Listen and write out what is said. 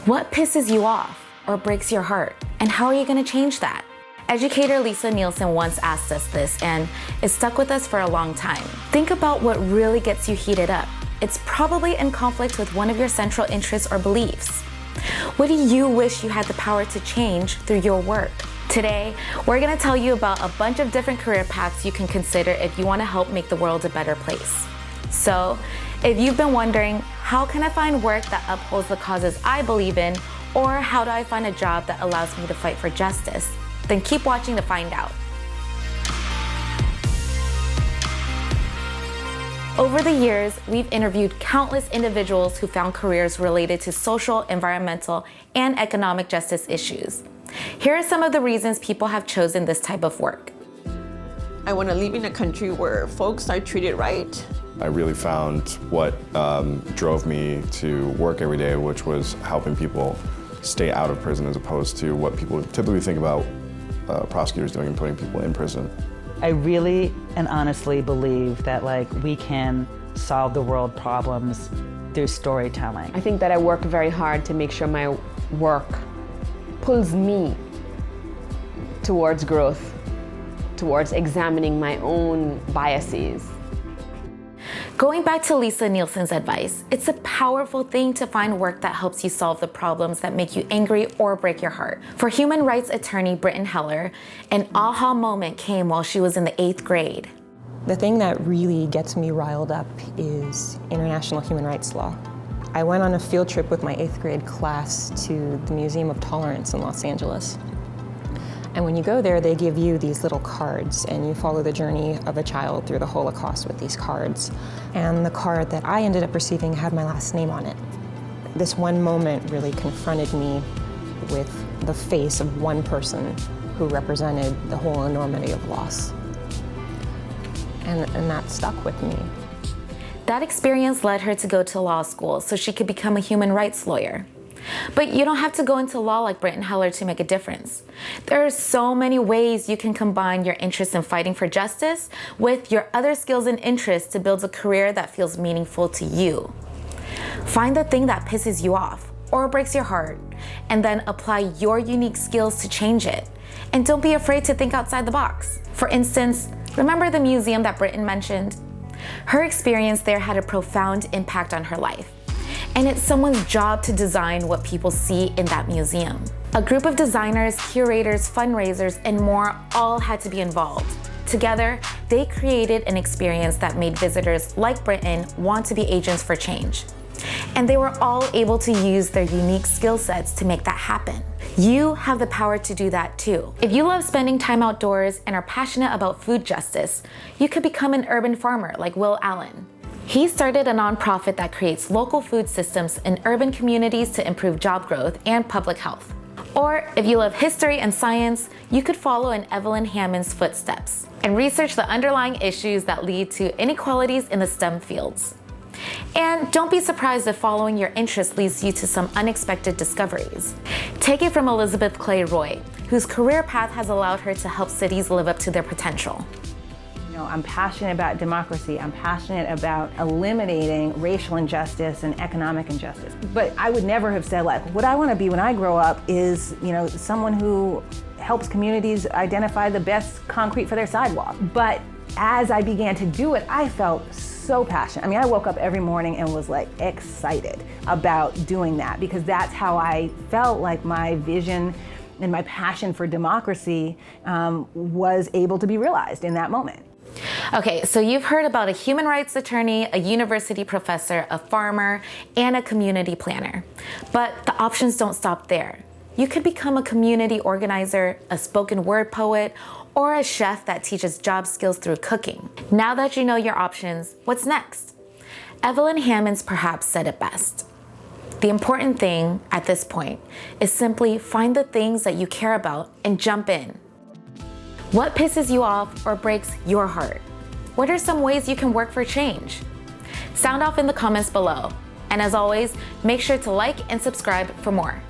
What pisses you off or breaks your heart? And how are you going to change that? Educator Lisa Nielsen once asked us this, and it stuck with us for a long time. Think about what really gets you heated up. It's probably in conflict with one of your central interests or beliefs. What do you wish you had the power to change through your work? Today, we're going to tell you about a bunch of different career paths you can consider if you want to help make the world a better place. So, if you've been wondering, how can I find work that upholds the causes I believe in, or how do I find a job that allows me to fight for justice? Then keep watching to find out. Over the years, we've interviewed countless individuals who found careers related to social, environmental, and economic justice issues. Here are some of the reasons people have chosen this type of work. I want to live in a country where folks are treated right. I really found what drove me to work every day, which was helping people stay out of prison as opposed to what people typically think about prosecutors doing and putting people in prison. I really and honestly believe that we can solve the world problems through storytelling. I think that I work very hard to make sure my work pulls me towards growth, towards examining my own biases. Going back to Lisa Nielsen's advice, it's a powerful thing to find work that helps you solve the problems that make you angry or break your heart. For human rights attorney Britton Heller, an aha moment came while she was in the 8th grade. The thing that really gets me riled up is international human rights law. I went on a field trip with my 8th grade class to the Museum of Tolerance in Los Angeles. And when you go there, they give you these little cards, and you follow the journey of a child through the Holocaust with these cards. And the card that I ended up receiving had my last name on it. This one moment really confronted me with the face of one person who represented the whole enormity of loss. And that stuck with me. That experience led her to go to law school so she could become a human rights lawyer. But you don't have to go into law like Britton Heller to make a difference. There are so many ways you can combine your interest in fighting for justice with your other skills and interests to build a career that feels meaningful to you. Find the thing that pisses you off or breaks your heart, and then apply your unique skills to change it. And don't be afraid to think outside the box. For instance, remember the museum that Britton mentioned? Her experience there had a profound impact on her life. And it's someone's job to design what people see in that museum. A group of designers, curators, fundraisers, and more all had to be involved. Together, they created an experience that made visitors like Britton want to be agents for change. And they were all able to use their unique skill sets to make that happen. You have the power to do that too. If you love spending time outdoors and are passionate about food justice, you could become an urban farmer like Will Allen. He started a nonprofit that creates local food systems in urban communities to improve job growth and public health. Or if you love history and science, you could follow in Evelyn Hammond's footsteps and research the underlying issues that lead to inequalities in the STEM fields. And don't be surprised if following your interests leads you to some unexpected discoveries. Take it from Elizabeth Clay Roy, whose career path has allowed her to help cities live up to their potential. I'm passionate about democracy. I'm passionate about eliminating racial injustice and economic injustice. But I would never have said, what I want to be when I grow up is, someone who helps communities identify the best concrete for their sidewalk. But as I began to do it, I felt so passionate. I woke up every morning and was excited about doing that, because that's how I felt like my vision and my passion for democracy was able to be realized in that moment. Okay, so you've heard about a human rights attorney, a university professor, a farmer, and a community planner. But the options don't stop there. You could become a community organizer, a spoken word poet, or a chef that teaches job skills through cooking. Now that you know your options, what's next? Evelyn Hammond perhaps said it best. The important thing at this point is simply find the things that you care about and jump in. What pisses you off or breaks your heart? What are some ways you can work for change? Sound off in the comments below. And as always, make sure to like and subscribe for more.